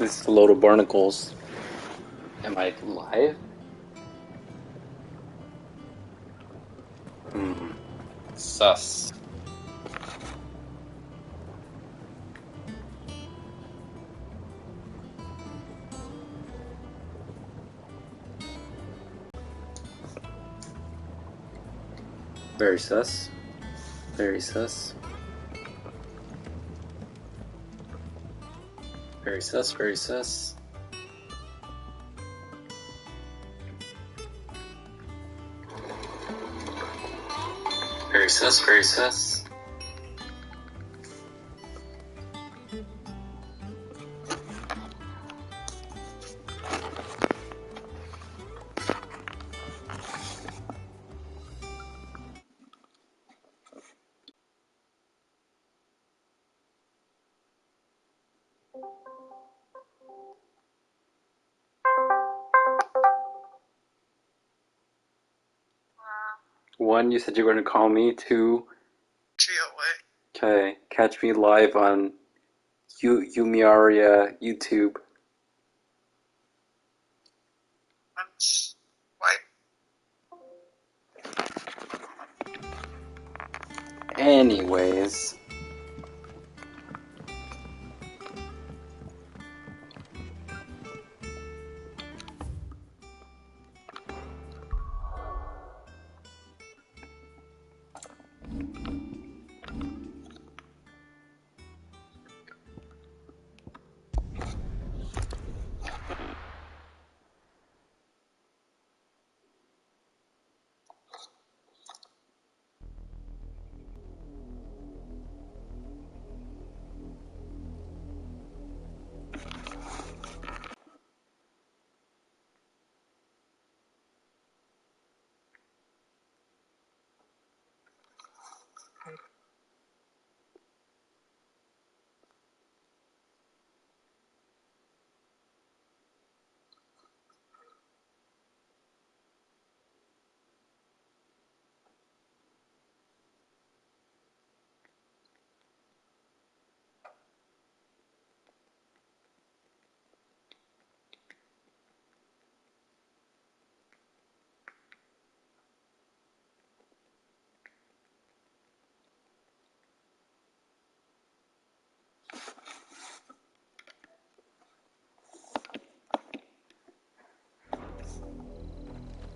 It's a load of barnacles. Am I live? Sus. Very sus. Very sus. Very sus, very sus. Very sus, very sus. One, you said you were going to call me. Two, okay, catch me live on Yumiaria YouTube. Anyways.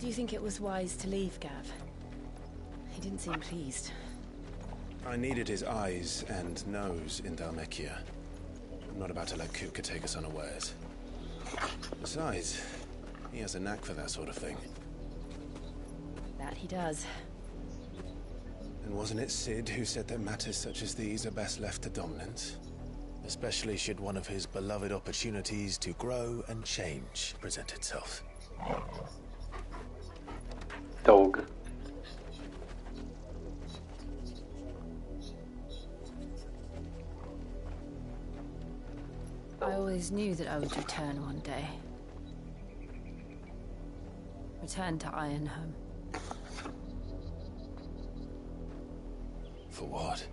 Do you think it was wise to leave, Gav? He didn't seem pleased. I needed his eyes and nose in Dhalmekia. I'm not about to let Kupka take us unawares. Besides, he has a knack for that sort of thing. That he does. And wasn't it Sid who said that matters such as these are best left to dominance? Especially should one of his beloved opportunities to grow and change present itself. Dog. I always knew that I would return one day. Return to Ironhome. For what?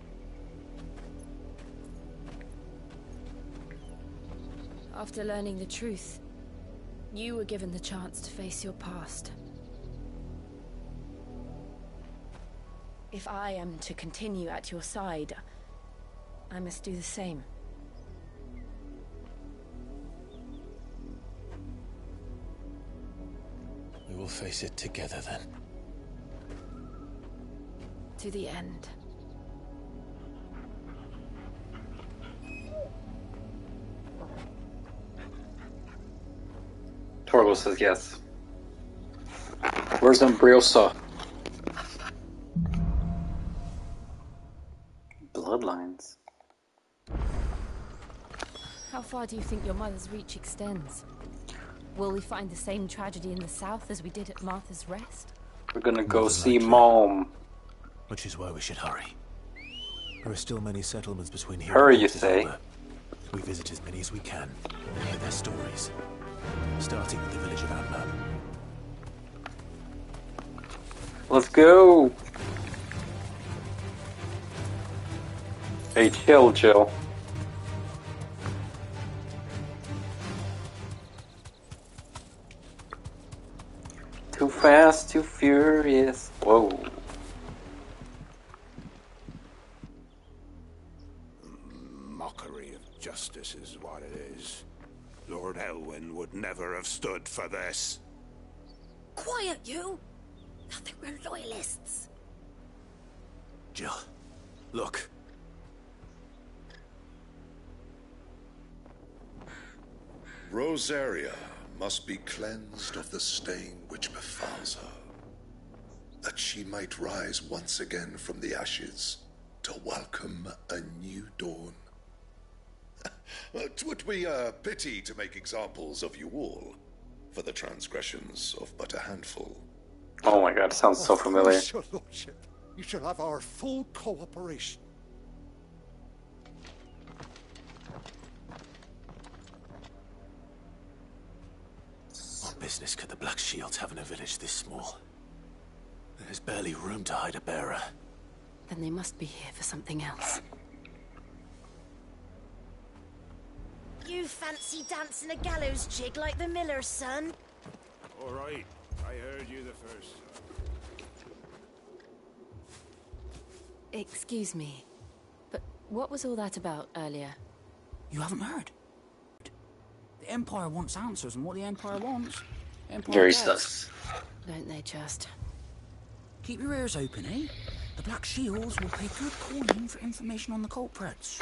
After learning the truth, you were given the chance to face your past. If I am to continue at your side, I must do the same. We will face it together then. To the end. Torgo says yes. Where's Umbriosa? Bloodlines. How far do you think your mother's reach extends? Will we find the same tragedy in the south as we did at Martha's Rest? We're gonna go More than see likely. Mom. Which is why we should hurry. There are still many settlements between here Hurry, and you Port say? Isolde. We visit as many as we can and hear their stories. Starting with the village of Anma. Let's go! Hey, chill, chill. Too fast, too furious. Whoa. Mockery of justice is what it is. Lord Elwyn would never have stood for this. Quiet, you! I think we're loyalists. Jill, look. Rosaria must be cleansed of the stain which befalls her, that she might rise once again from the ashes to welcome a new dawn. It would be a pity to make examples of you all, for the transgressions of but a handful. Oh my god, sounds so familiar. Of course, your lordship. You shall have our full cooperation. What business could the Black Shields have in a village this small? There's barely room to hide a bearer. Then they must be here for something else. You fancy dancing a gallows jig like the miller's son? All right, I heard you the first time. Excuse me, but what was all that about earlier? You haven't heard? The Empire wants answers, and what the Empire wants, Empire Very gets. sus. Don't they just? Keep your ears open, eh? The Black Shields will pay good coin for information on the culprits.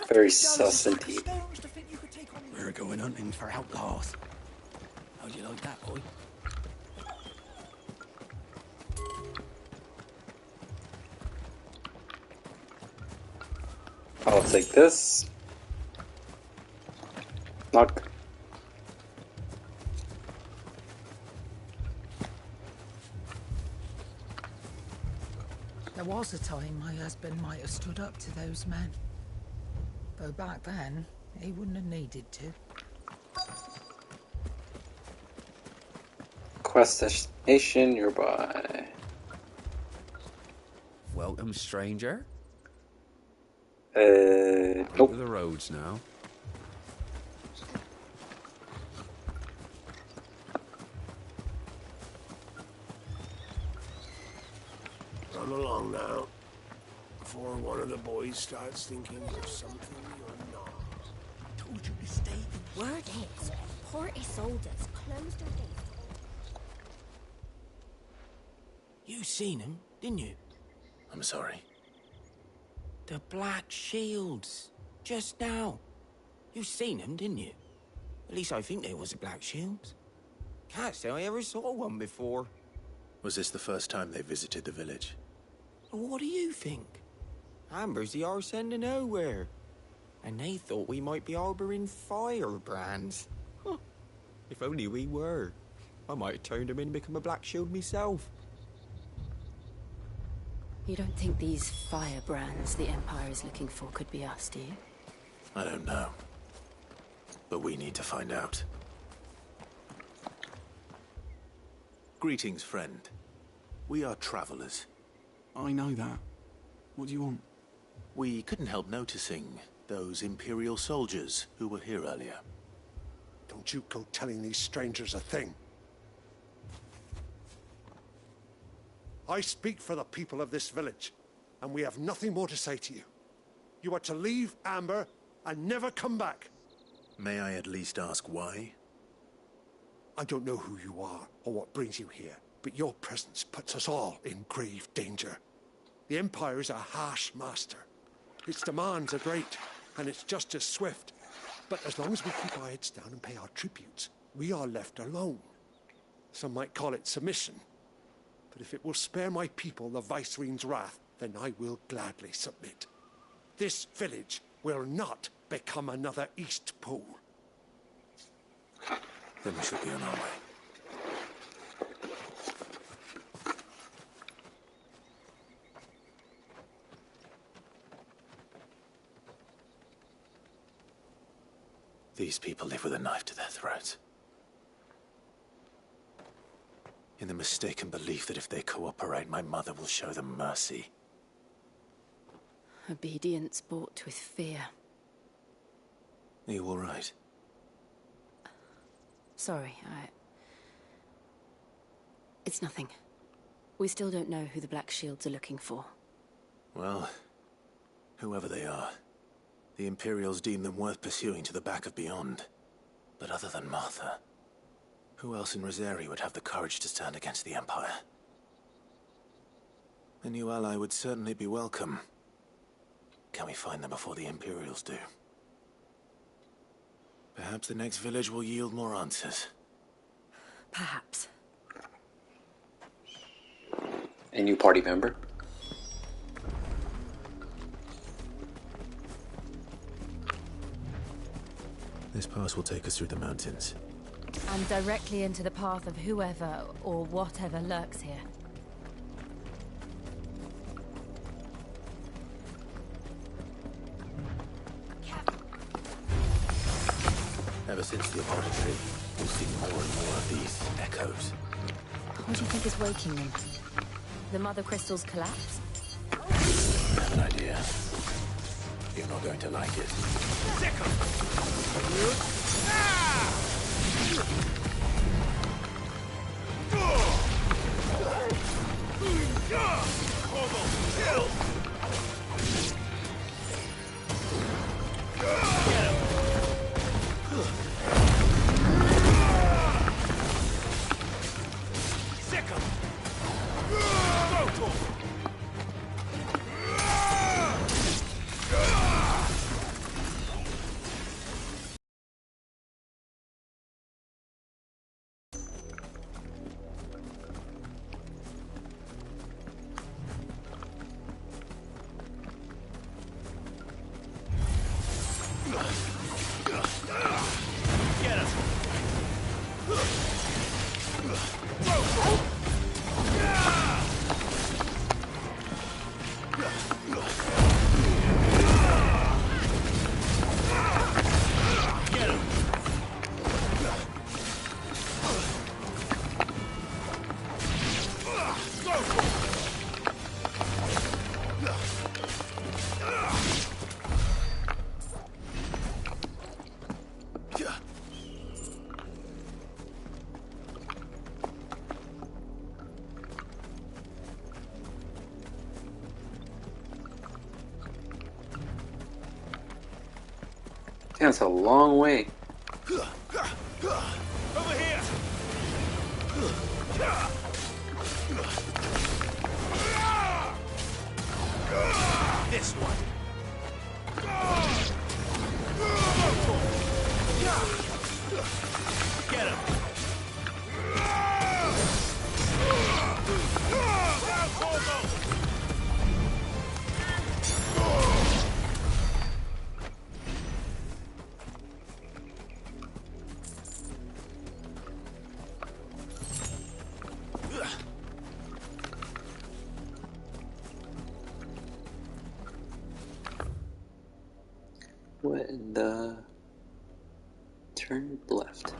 Very sus indeed. We're going hunting for outlaws. How'd you like that, boy? I'll take this. Knock. There was a time my husband might have stood up to those men. Though back then, he wouldn't have needed to. Quest destination nearby. Welcome, stranger. Nope. To the roads now. Run along now, before one of the boys starts thinking you're something you're not. Told you to stay. Word is, Port Isolde's closed her gates. You seen him, didn't you? I'm sorry. The Black Shields. Just now. You seen them, didn't you? At least I think there was a Black Shields. Can't say I ever saw one before. Was this the first time they visited the village? What do you think? Amber's the arse end of nowhere. And they thought we might be harboring firebrands. Huh. If only we were. I might have turned them in and become a Black Shield myself. You don't think these firebrands the Empire is looking for could be us, do you? I don't know. But we need to find out. Greetings, friend. We are travelers. I know that. What do you want? We couldn't help noticing those Imperial soldiers who were here earlier. Don't you go telling these strangers a thing. I speak for the people of this village, and we have nothing more to say to you. You are to leave Amber and never come back. May I at least ask why? I don't know who you are or what brings you here, but your presence puts us all in grave danger. The Empire is a harsh master. Its demands are great, and its justice swift. But as long as we keep our heads down and pay our tributes, we are left alone. Some might call it submission. But if it will spare my people the Viceroy's wrath, then I will gladly submit. This village will not become another East Pool. Then we should be on our way. These people live with a knife to their throats. In the mistaken belief that if they cooperate, my mother will show them mercy. Obedience bought with fear. Are you all right? Sorry, It's nothing. We still don't know who the Black Shields are looking for. Well, whoever they are, the Imperials deem them worth pursuing to the back of beyond. But other than Martha, who else in Rosari would have the courage to stand against the Empire? A new ally would certainly be welcome. Can we find them before the Imperials do? Perhaps the next village will yield more answers. Perhaps. A new party member? This pass will take us through the mountains. And directly into the path of whoever or whatever lurks here. Ever since the apothecary, we've seen more and more of these echoes. What do you think is waking them? The mother crystal's collapse? I have an idea. You're not going to like it. That's a long way. Over here! This one. Get him! What in the... Turn left.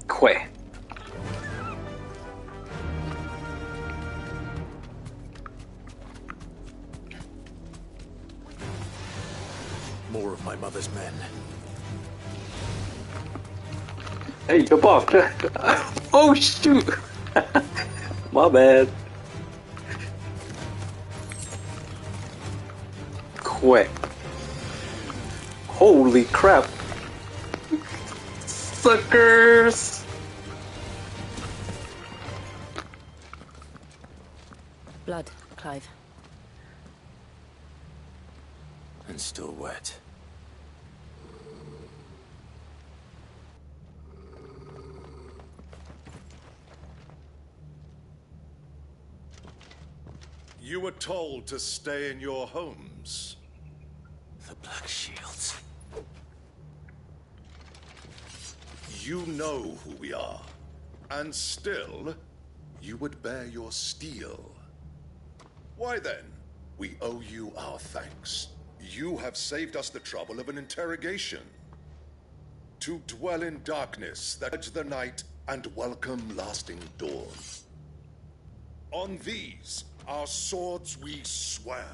Quay. More of my mother's men. Hey, jump off! Oh shoot! My bad. Quick. Holy crap. Suckers! Blood, Clive. And still wet. You were told to stay in your homes. The Black Shields. You know who we are, and still, you would bear your steel. Why then, we owe you our thanks. You have saved us the trouble of an interrogation. To dwell in darkness that edge the night and welcome lasting dawn. On these, our swords we swear.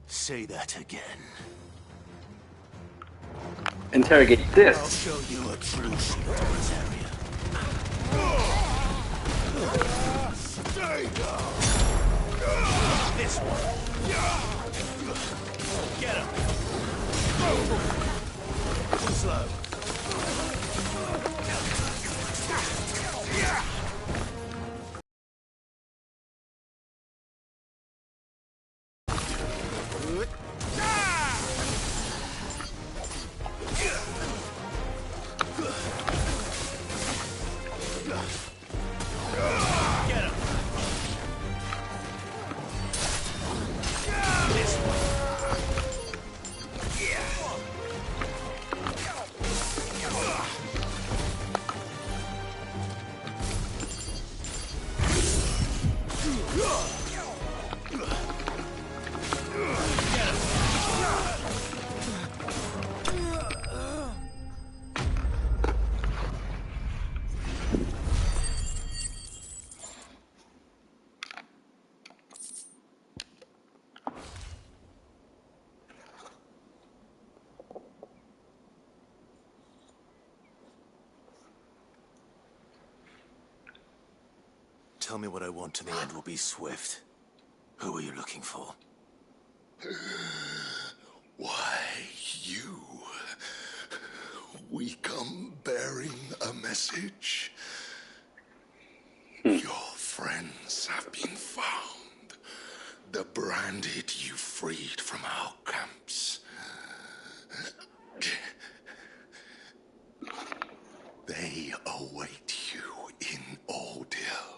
Say that again. Interrogate I'll this. show you a true shield's area. Stay down. This one. Get him. Slow. Tell me what I want and the end will be swift. Who are you looking for? Why, you. We come bearing a message. Your friends have been found. The branded you freed from our camps. They await you in Ordeal.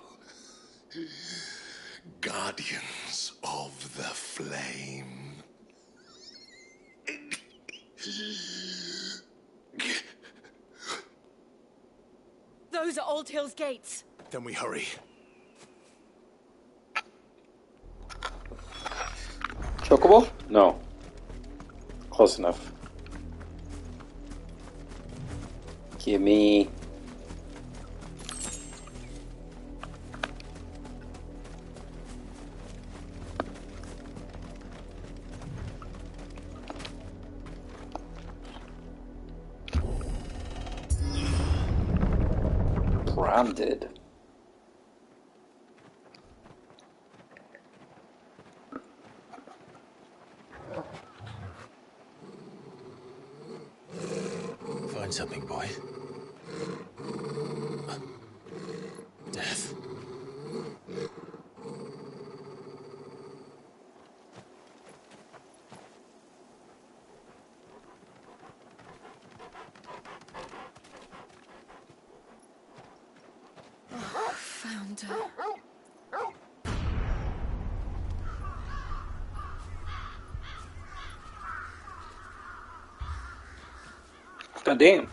Guardians of the Flame. Those are Old Hill's gates. Then we hurry. Chocobo? No. Close enough. Give me... branded. Find something, boy. Death. Found her. God damn.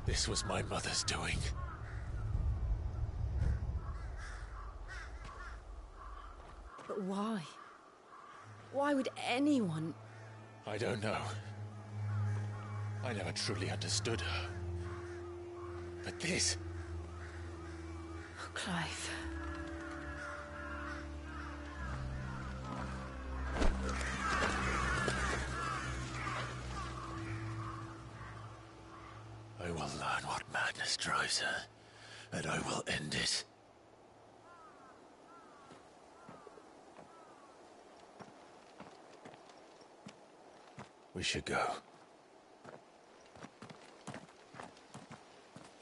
This was my mother's doing. But why? Why would anyone... I don't know. I never truly understood her. But this... Oh, Clive. I will learn what madness drives her, and I will end it. We should go.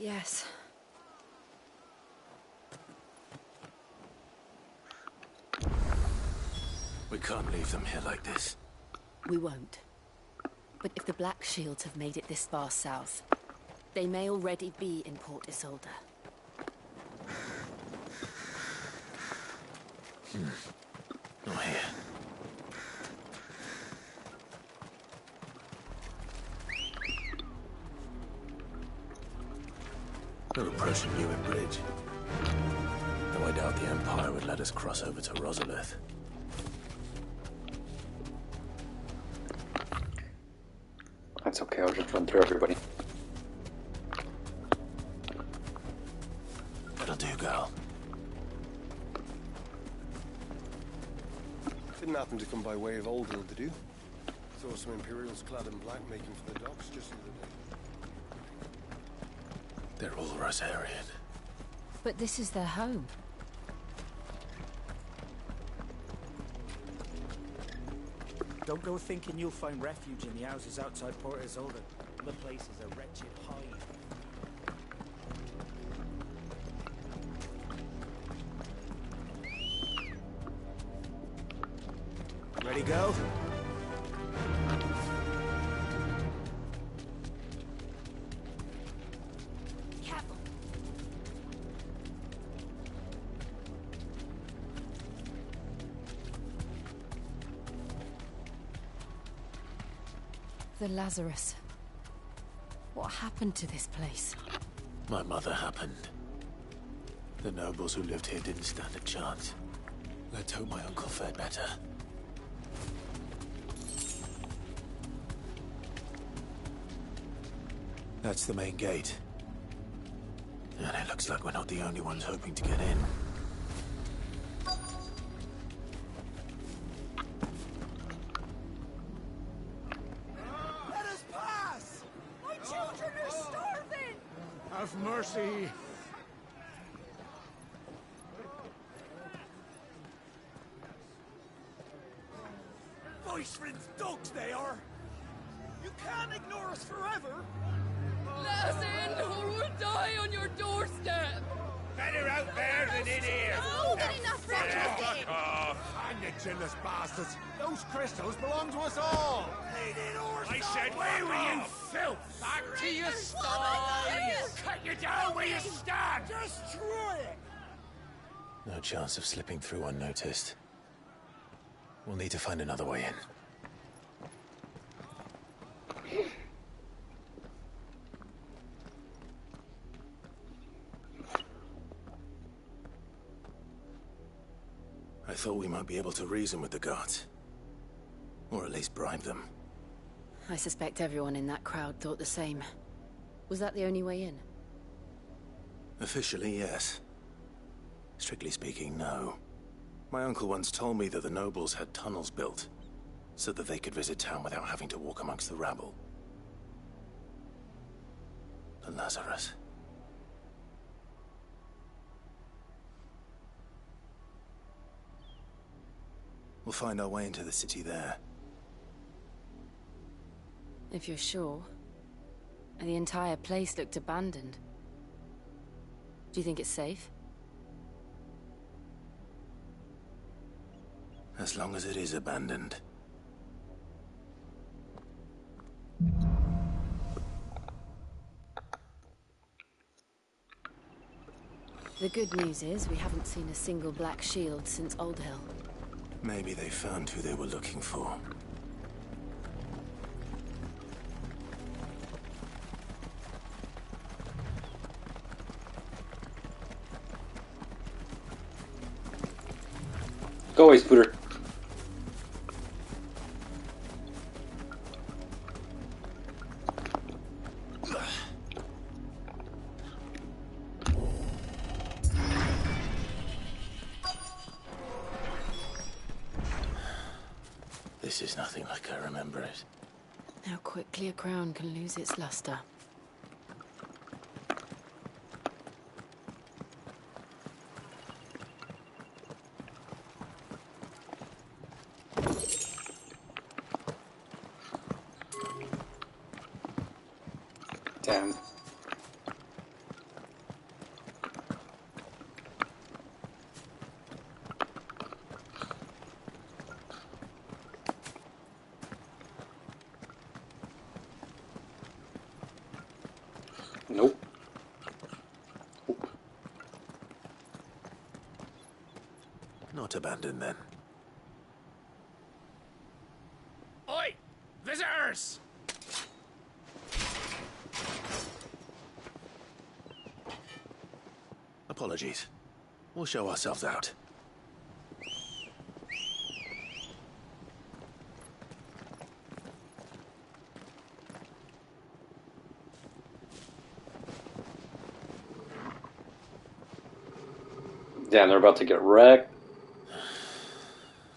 Yes. We can't leave them here like this. We won't. But if the Black Shields have made it this far south, they may already be in Port Isolde. Not here. We're approaching Newick Bridge. Though I doubt the Empire would let us cross over to Rosalith. That's okay, I'll just run through everybody. That'll do, girl. Didn't happen to come by way of Old Hill, did you? Saw some Imperials clad in black making for the docks just the other day. They're all Rosarian. But this is their home. Don't go thinking you'll find refuge in the houses outside Port Isolde. The place is a wretched hide. Ready, go? Careful. The Lazarus. What happened to this place? My mother happened. The nobles who lived here didn't stand a chance. Let's hope my uncle fared better. That's the main gate. And it looks like we're not the only ones hoping to get in. Let us pass! My children are starving! Have mercy. Voice-rinsed dogs they are! You can't ignore us forever! Let us in, or we'll die on your doorstep! Better out there than in here! Oh, get enough Fuck off! Hang it, chinless bastards. Those crystals belong to us all. I said, where were you, filth? Back to your sties! Cut you down where you stand! Destroy it! No chance of slipping through unnoticed. We'll need to find another way in. I thought we might be able to reason with the guards. Or at least bribe them. I suspect everyone in that crowd thought the same. Was that the only way in? Officially, yes. Strictly speaking, no. My uncle once told me that the nobles had tunnels built, so that they could visit town without having to walk amongst the rabble. The Lazarus. We'll find our way into the city there. If you're sure. The entire place looked abandoned. Do you think it's safe? As long as it is abandoned. The good news is we haven't seen a single black shield since Old Hill. Maybe they found who they were looking for. Go away, Scooter. This is nothing like I remember it. How quickly a crown can lose its luster. Damn. Nope. Not abandoned then. Oi! Visitors! Apologies. We'll show ourselves out. Damn, they're about to get wrecked.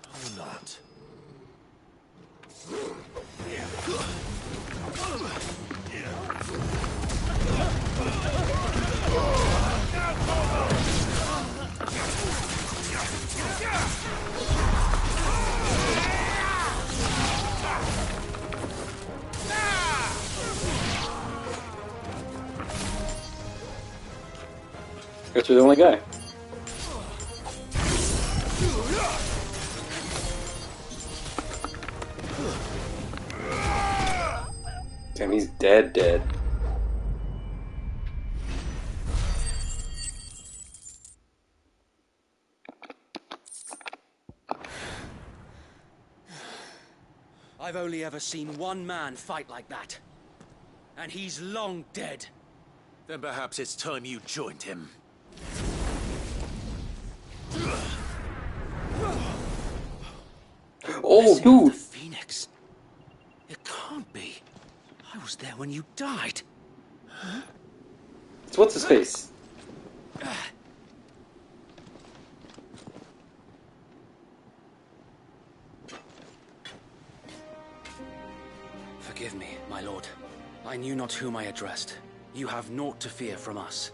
Or not. Guess you're the only guy. Damn, he's dead. I've only ever seen one man fight like that. And he's long dead. Then perhaps it's time you joined him. Oh, dude! The Phoenix. It can't be. I was there when you died. So what's his face? Forgive me, my lord. I knew not whom I addressed. You have naught to fear from us.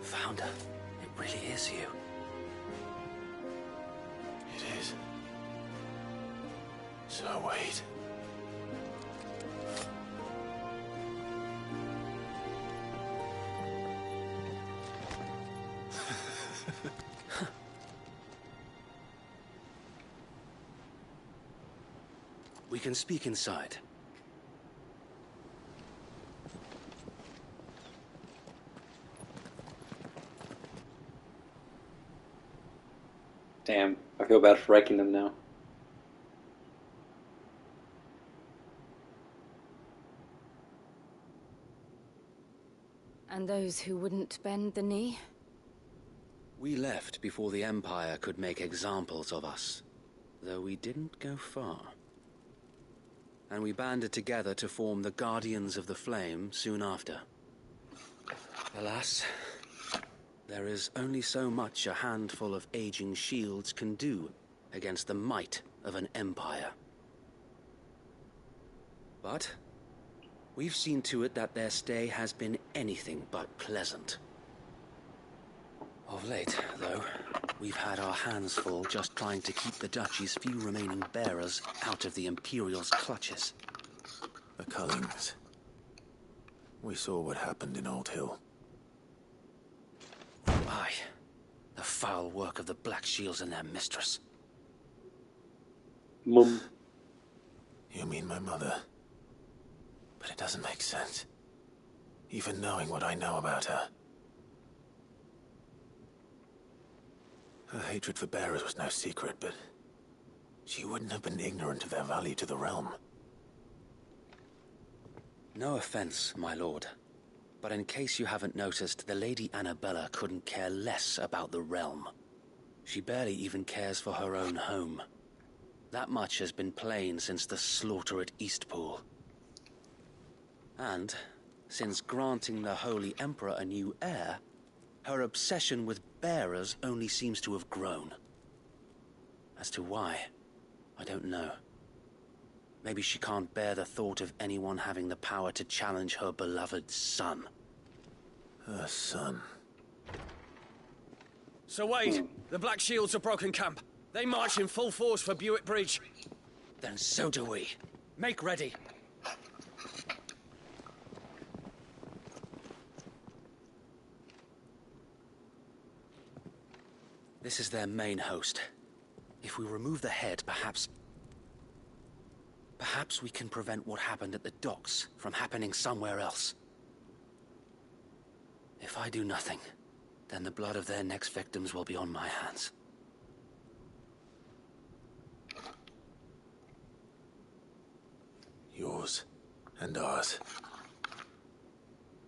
Founder, it really is you. It is. So wait. We can speak inside. Damn, I feel bad for wrecking them now. And those who wouldn't bend the knee? We left before the Empire could make examples of us, though we didn't go far. And we banded together to form the Guardians of the Flame soon after. Alas, there is only so much a handful of aging shields can do against the might of an empire. But we've seen to it that their stay has been anything but pleasant. Of late, though, we've had our hands full just trying to keep the Duchy's few remaining bearers out of the Imperial's clutches. The Cullings. We saw what happened in Old Hill. Aye. The foul work of the Black Shields and their mistress. Mum. You mean my mother? But it doesn't make sense. Even knowing what I know about her. Her hatred for bearers was no secret, but she wouldn't have been ignorant of their value to the realm. No offense, my lord. But in case you haven't noticed, the Lady Annabella couldn't care less about the realm. She barely even cares for her own home. That much has been plain since the slaughter at Eastpool. And, since granting the Holy Emperor a new heir, her obsession with bearers only seems to have grown. As to why, I don't know. Maybe she can't bear the thought of anyone having the power to challenge her beloved son. Her son? Sir Wade, the Black Shields have broken camp. They march in full force for Buick Bridge. Then so do we. Make ready. This is their main host. If we remove the head, perhaps Perhaps we can prevent what happened at the docks from happening somewhere else. If I do nothing, then the blood of their next victims will be on my hands. Yours and ours.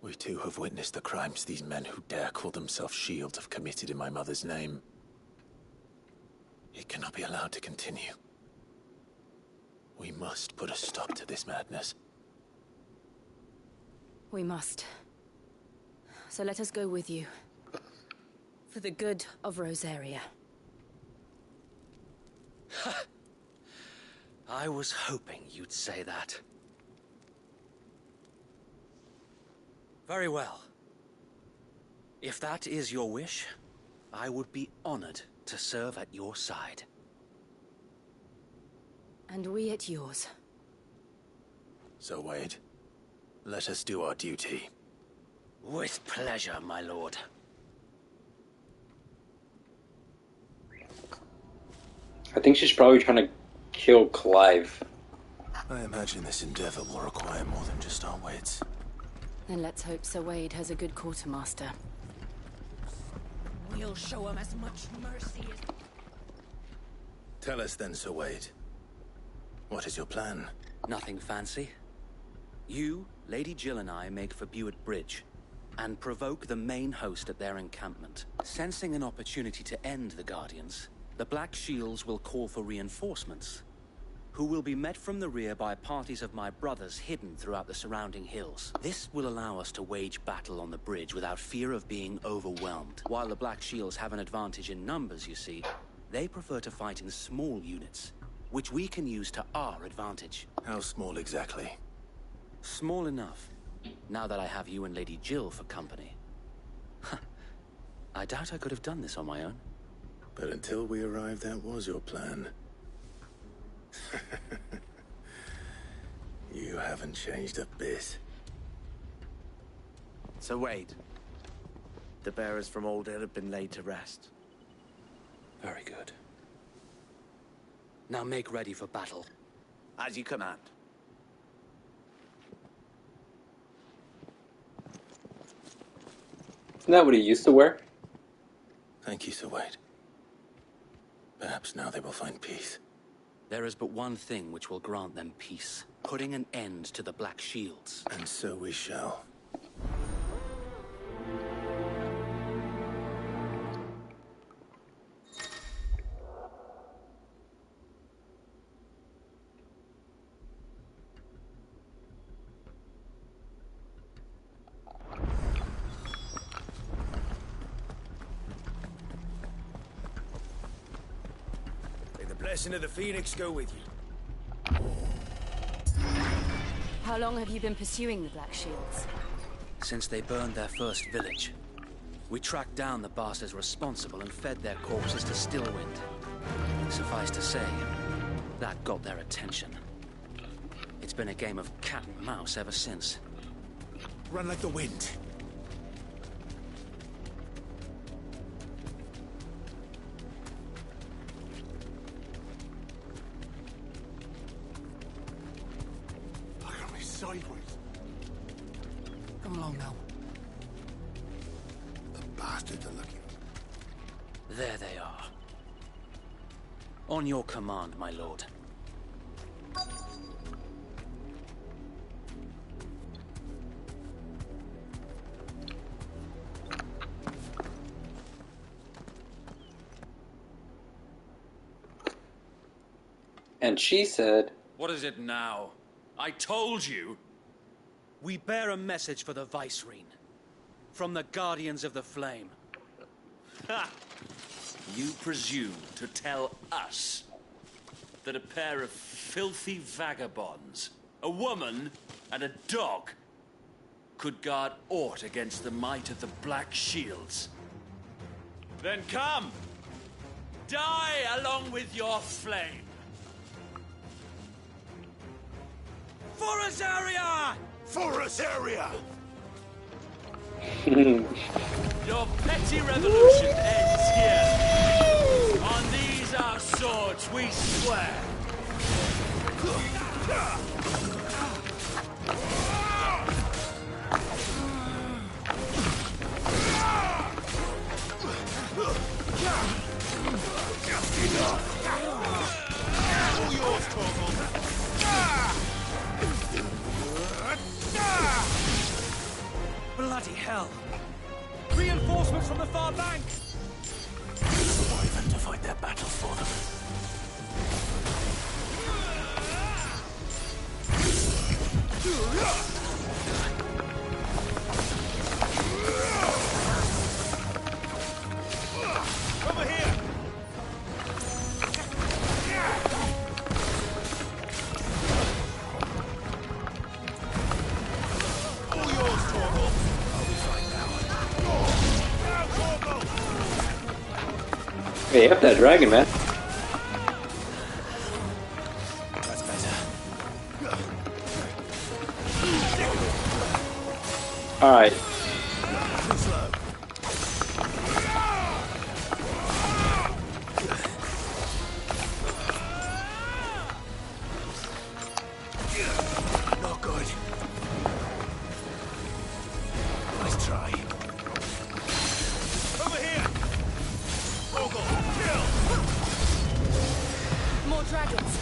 We too have witnessed the crimes these men who dare call themselves Shield have committed in my mother's name. It cannot be allowed to continue. We must put a stop to this madness. We must. So let us go with you. For the good of Rosaria. I was hoping you'd say that. Very well. If that is your wish, I would be honored to serve at your side. And we at yours. So, Wade, let us do our duty. With pleasure, my lord. I think she's probably trying to kill Clive. I imagine this endeavor will require more than just our wits. Then let's hope Sir Wade has a good quartermaster. We'll show him as much mercy as... Tell us then, Sir Wade. What is your plan? Nothing fancy. You, Lady Jill and I make for Buett Bridge and provoke the main host at their encampment. Sensing an opportunity to end the Guardians, the Black Shields will call for reinforcements, who will be met from the rear by parties of my brothers hidden throughout the surrounding hills. This will allow us to wage battle on the bridge without fear of being overwhelmed. While the Black Shields have an advantage in numbers, you see, they prefer to fight in small units, which we can use to our advantage. How small exactly? Small enough, now that I have you and Lady Jill for company. I doubt I could have done this on my own. But until we arrived, that was your plan. You haven't changed a bit. So Wade, the bearers from Old Hill have been laid to rest. Very good. Now make ready for battle. As you command. Isn't that what he used to wear? Thank you, Sir Wade. Perhaps now they will find peace. There is but one thing which will grant them peace. Putting an end to the Black Shields. And so we shall. May the blessing of the Phoenix go with you. How long have you been pursuing the Black Shields? Since they burned their first village. We tracked down the bastards responsible and fed their corpses to Stillwind. Suffice to say, that got their attention. It's been a game of cat and mouse ever since. Run like the wind. Sideways. Come along now. The bastards are looking. There they are. On your command, my lord. And she said... What is it now? I told you! We bear a message for the Vicereine. From the Guardians of the Flame. Ha! You presume to tell us that a pair of filthy vagabonds, a woman and a dog, could guard aught against the might of the Black Shields? Then come! Die along with your flame! For Rosaria! For Rosaria! Your petty revolution ends here. On these our swords we swear. Bloody hell! Reinforcements from the far bank! Why them to fight their battle for them? Over here! All yours, Torgal. I'll be fine now. Now, Torgal! Hey, up that dragon, man. That's better. Alright. Too slow. Not good. Nice try. Over here! Torgal, kill! More dragons.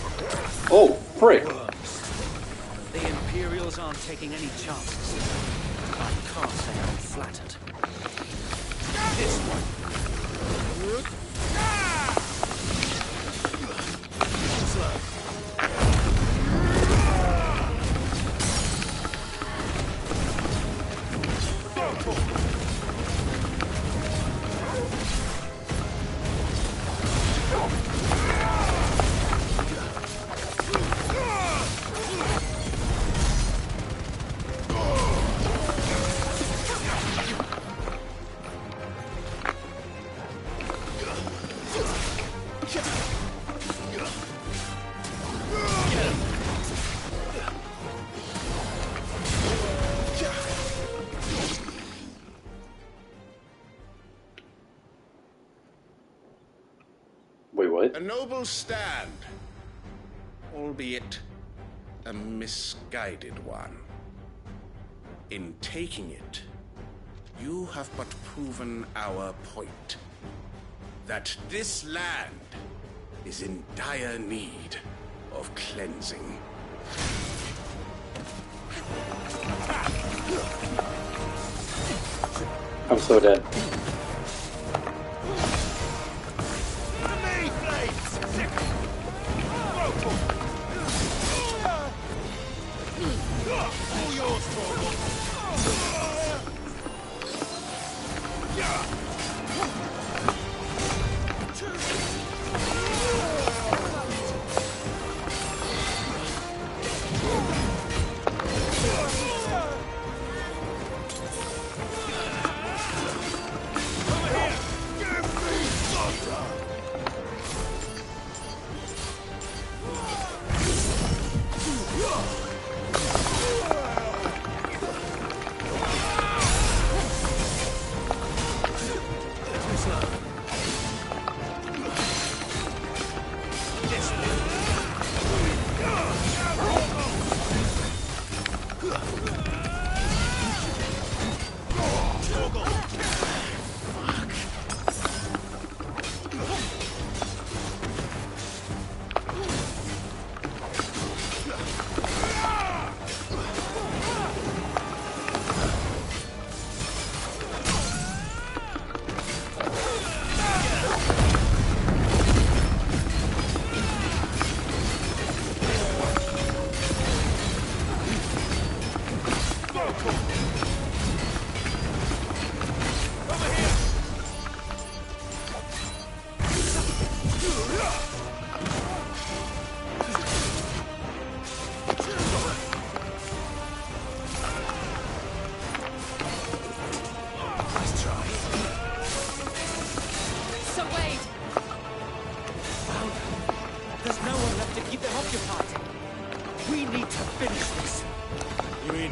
Oh, frick. The Imperials aren't taking any chances. I can't say I'm flattered. This one! Slow. Wait, what? A noble stand, albeit a misguided one. In taking it, you have but proven our point. That this land is in dire need of cleansing. I'm so dead. All yours, Torgal.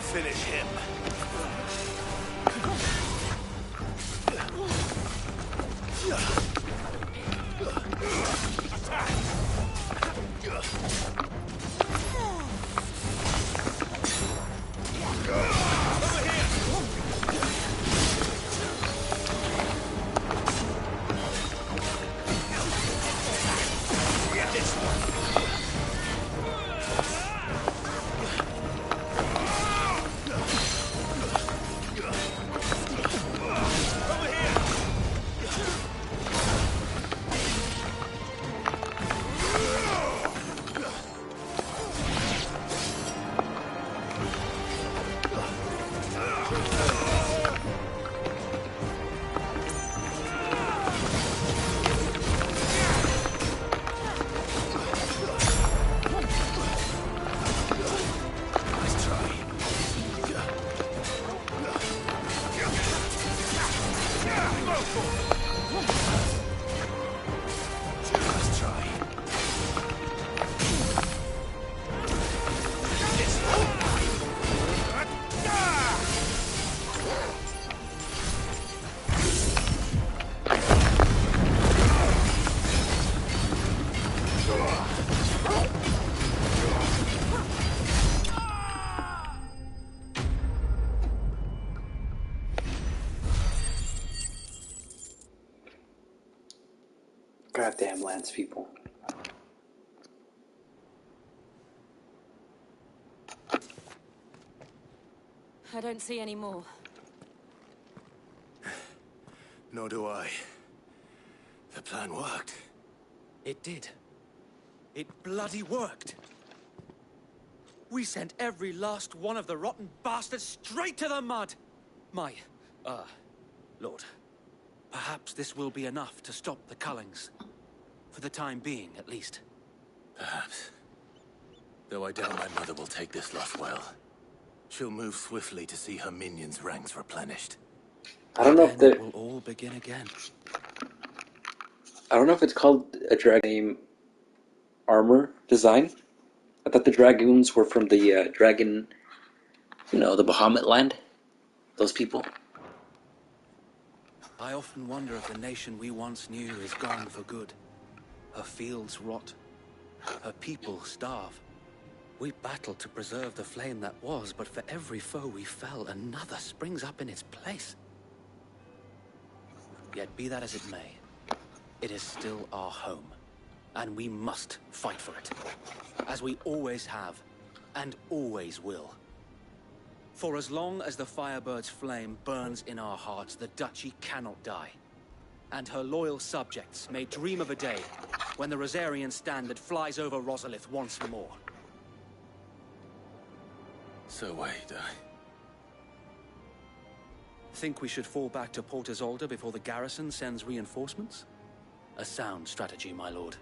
Finish him. Goddamn Lance people. I don't see any more. Nor do I. The plan worked. It did. It bloody worked. We sent every last one of the rotten bastards straight to the mud. Lord, perhaps this will be enough to stop the Cullings. For the time being, at least. Perhaps. Though I doubt my mother will take this loss well. She'll move swiftly to see her minions' ranks replenished. I don't know if it will all begin again. I don't know if it's called a dragon armor design. I thought the dragoons were from the dragon, the Bahamut land. Those people. I often wonder if the nation we once knew is gone for good. Her fields rot. Her people starve. We battled to preserve the flame that was, but for every foe we fell, another springs up in its place. Yet be that as it may, it is still our home, and we must fight for it, as we always have, and always will. For as long as the Firebird's flame burns in our hearts, the Duchy cannot die. And her loyal subjects may dream of a day when the Rosarian standard flies over Rosalith once more. So wait, Think we should fall back to Port Isolde before the garrison sends reinforcements? A sound strategy, my lord.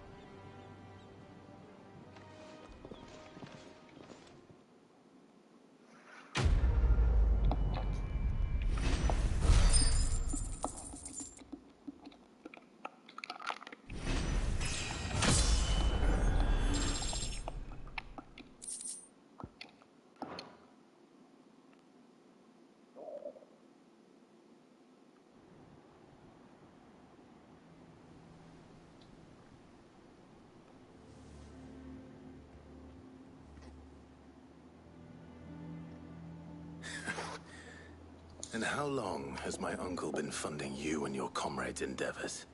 And how long has my uncle been funding you and your comrades' endeavors?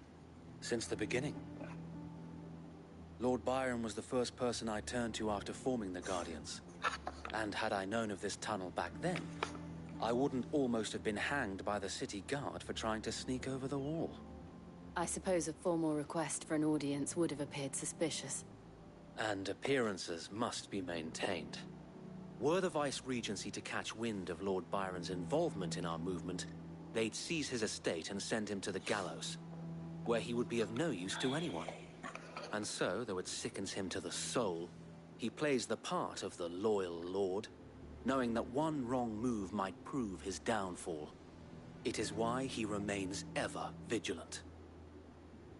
Since the beginning. Lord Byron was the first person I turned to after forming the Guardians. And had I known of this tunnel back then, I wouldn't almost have been hanged by the city guard for trying to sneak over the wall. I suppose a formal request for an audience would have appeared suspicious. And appearances must be maintained. Were the Vice-Regency to catch wind of Lord Byron's involvement in our movement, they'd seize his estate and send him to the gallows, where he would be of no use to anyone. And so, though it sickens him to the soul, he plays the part of the loyal lord, knowing that one wrong move might prove his downfall. It is why he remains ever vigilant.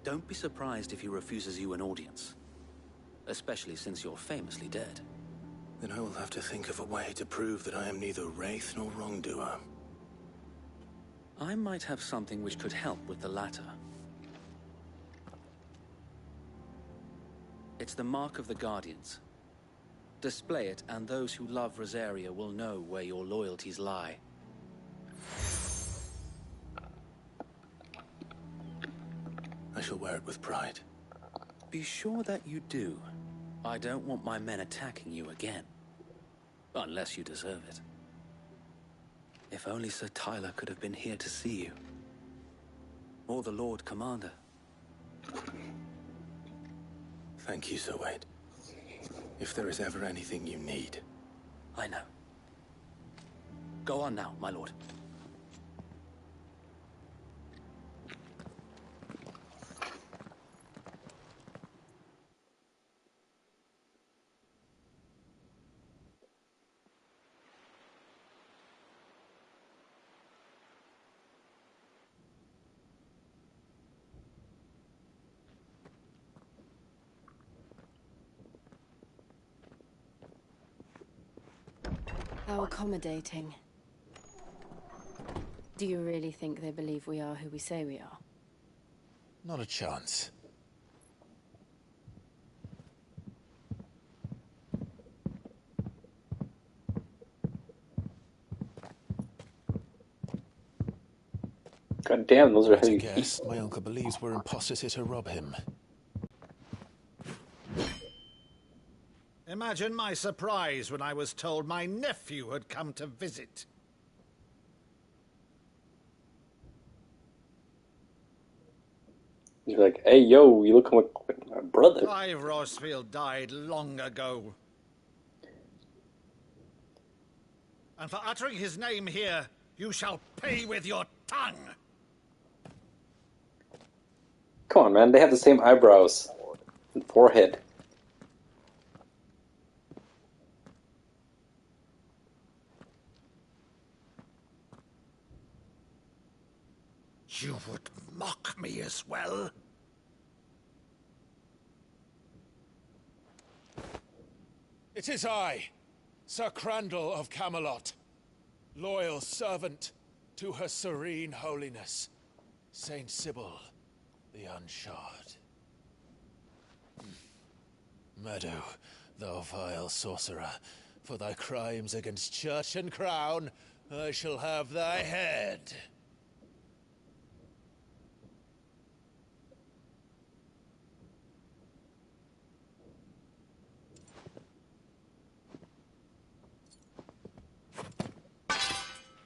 Don't be surprised if he refuses you an audience, especially since you're famously dead. Then I will have to think of a way to prove that I am neither wraith nor wrongdoer. I might have something which could help with the latter. It's the mark of the Guardians. Display it, and those who love Rosaria will know where your loyalties lie. I shall wear it with pride. Be sure that you do. I don't want my men attacking you again. Unless you deserve it. If only Sir Tyler could have been here to see you. Or the Lord Commander. Thank you, Sir Wade. If there is ever anything you need. I know. Go on now, my lord. How accommodating. Do you really think they believe we are who we say we are? Not a chance. God damn, those are heavy I guess my uncle believes we're imposters here to rob him. imagine my surprise when I was told my nephew had come to visit. You're like, hey, yo, you look like my brother. Clive Rosfield died long ago. And for uttering his name here, you shall pay with your tongue. Come on, man. They have the same eyebrows and forehead. You would mock me as well? It is I, Sir Crandall of Camelot, loyal servant to her serene holiness, Saint Sybil the Unshod. Meadow, thou vile sorcerer, for thy crimes against church and crown, I shall have thy head.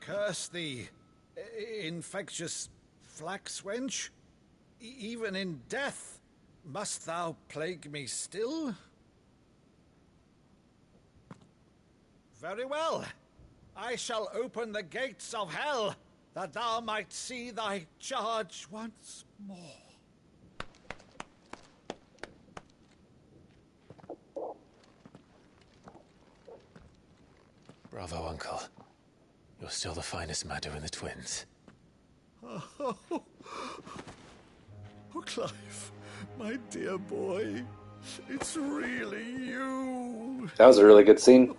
Curse thee, infectious flax wench. Even in death, must thou plague me still? Very well. I shall open the gates of hell, that thou might see thy charge once more. Bravo, Uncle. You're still the finest Meadow in the twins. Oh, Clive, my dear boy, it's really you. That was a really good scene.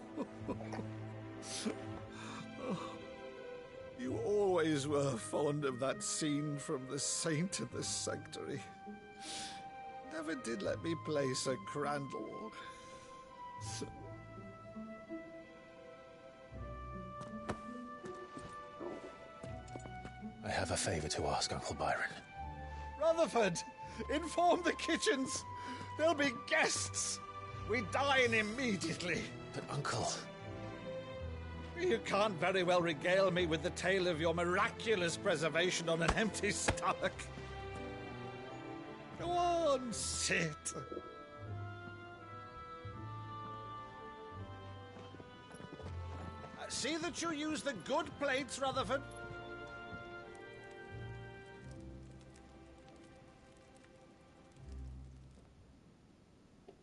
You always were fond of that scene from The Saint of the Sanctuary. Never did let me play Sir Crandall. I have a favor to ask, Uncle Byron. Rutherford, inform the kitchens. There'll be guests. We dine immediately. But, Uncle... You can't very well regale me with the tale of your miraculous preservation on an empty stomach. Go on, sit. See that you use the good plates, Rutherford.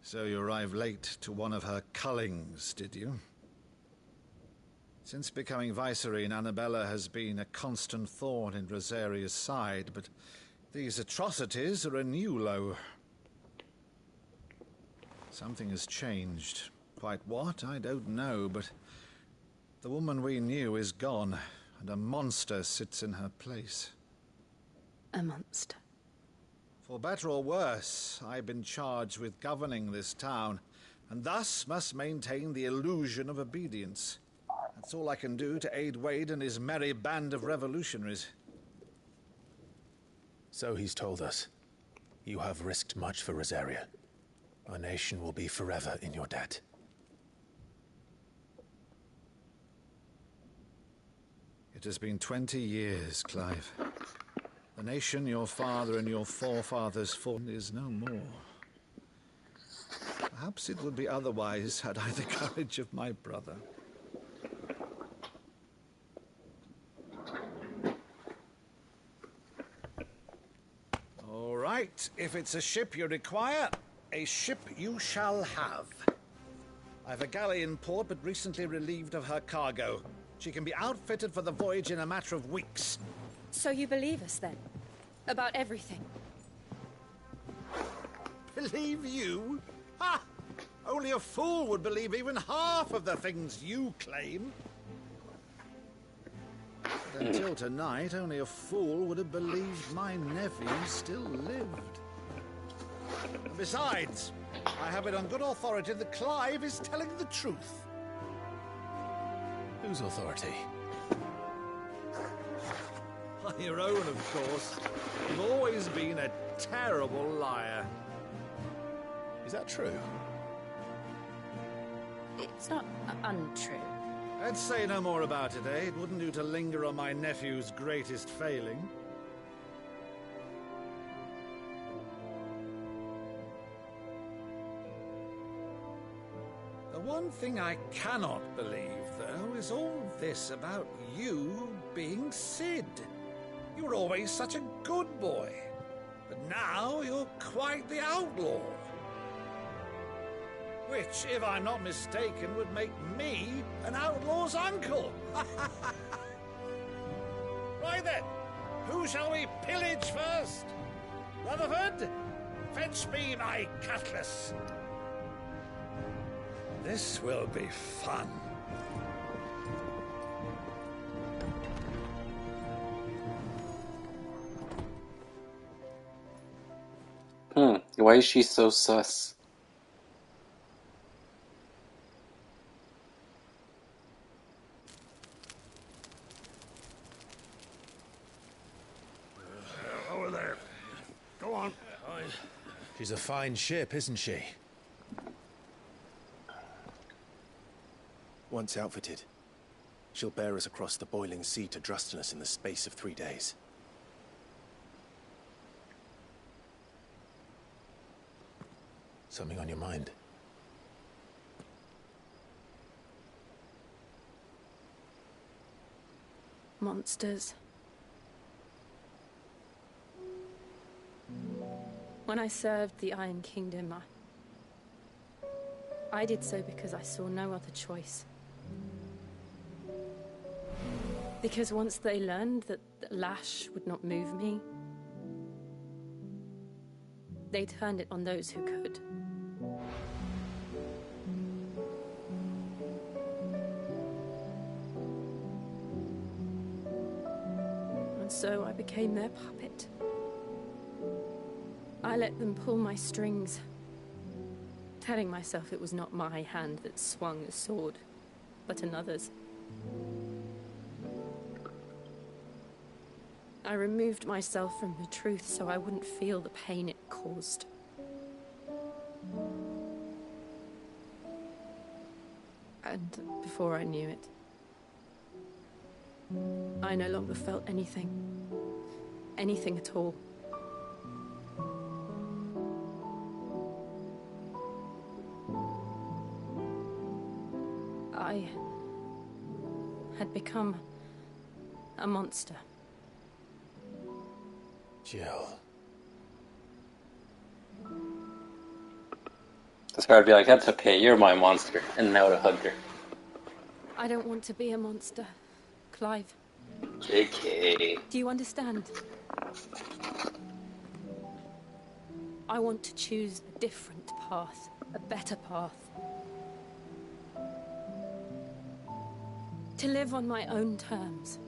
So you arrived late to one of her cullings, did you? Since becoming Vicereine, Annabella has been a constant thorn in Rosaria's side, but these atrocities are a new low. Something has changed. Quite what, I don't know, but the woman we knew is gone, and a monster sits in her place. A monster? For better or worse, I've been charged with governing this town, and thus must maintain the illusion of obedience. That's all I can do to aid Wade and his merry band of revolutionaries. So he's told us. You have risked much for Rosaria. Our nation will be forever in your debt. It has been 20 years, Clive. The nation your father and your forefathers fought is no more. Perhaps it would be otherwise had I the courage of my brother. All right, if it's a ship you require, a ship you shall have. I've a galley in port, but recently relieved of her cargo. She can be outfitted for the voyage in a matter of weeks. So you believe us, then? About everything? Believe you? Ha! Only a fool would believe even half of the things you claim. But until tonight, only a fool would have believed my nephew still lived. And besides, I have it on good authority that Clive is telling the truth. Whose authority? Your own, of course. You've always been a terrible liar. Is that true? It's not untrue. Let's say no more about it, eh? It wouldn't do to linger on my nephew's greatest failing. The one thing I cannot believe, though, is all this about you being Sid. You were always such a good boy, but now you're quite the outlaw. Which, if I'm not mistaken, would make me an outlaw's uncle. Right then, who shall we pillage first? Rutherford, fetch me my cutlass. This will be fun. Why is she so sus? Over there. Go on. She's a fine ship, isn't she? Once outfitted, she'll bear us across the boiling sea to Drustinus in the space of 3 days. Something on your mind? Monsters. When I served the Iron Kingdom, I did so because I saw no other choice. Because once they learned that the lash would not move me, they turned it on those who could. And so I became their puppet. I let them pull my strings, telling myself it was not my hand that swung a sword, but another's. I removed myself from the truth so I wouldn't feel the pain it caused. And before I knew it, I no longer felt anything. Anything at all. I had become a monster. Jill. This guy would be like, that's okay, you're my monster. And now to hug her. I don't want to be a monster, Clive. JK. Do you understand? I want to choose a different path, a better path. To live on my own terms.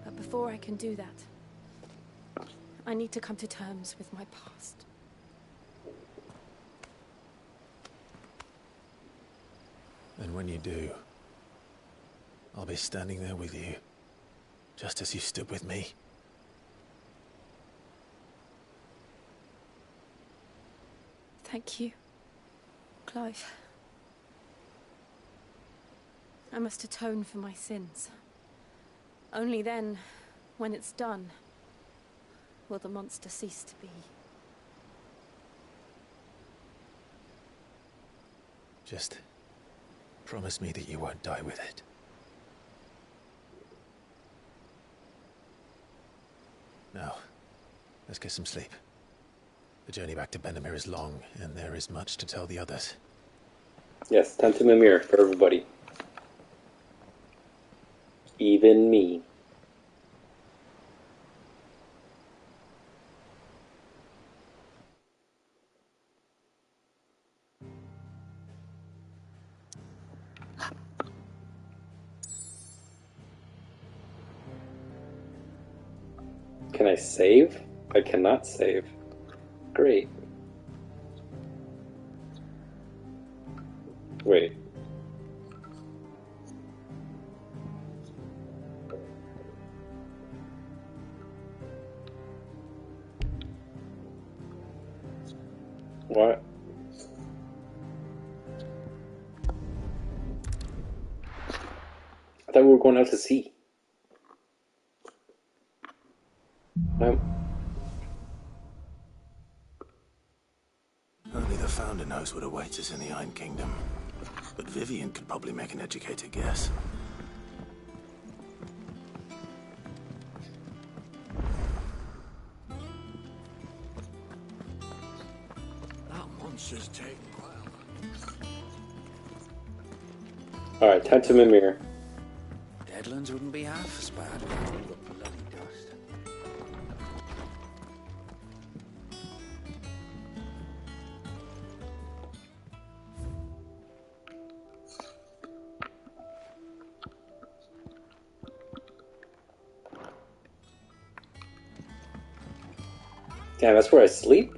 But before I can do that, I need to come to terms with my past. And when you do, I'll be standing there with you, just as you stood with me. Thank you, Clive. I must atone for my sins. Only then, when it's done, will the monster cease to be. Just promise me that you won't die with it. Now, let's get some sleep. The journey back to Benamir is long, and there is much to tell the others. Yes, time to Mimir for everybody. Even me. Can I save? I cannot save. Great. Wait. What? I thought we were going out to sea. Only the Founder knows what awaits us in the Iron Kingdom. But Vivian could probably make an educated guess. That monster's taking well. Alright, time to Mimir. Deadlands wouldn't be half as bad without all the bloody dust. Damn, that's where I sleep?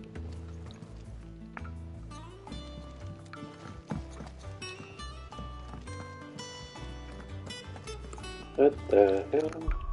What the hell?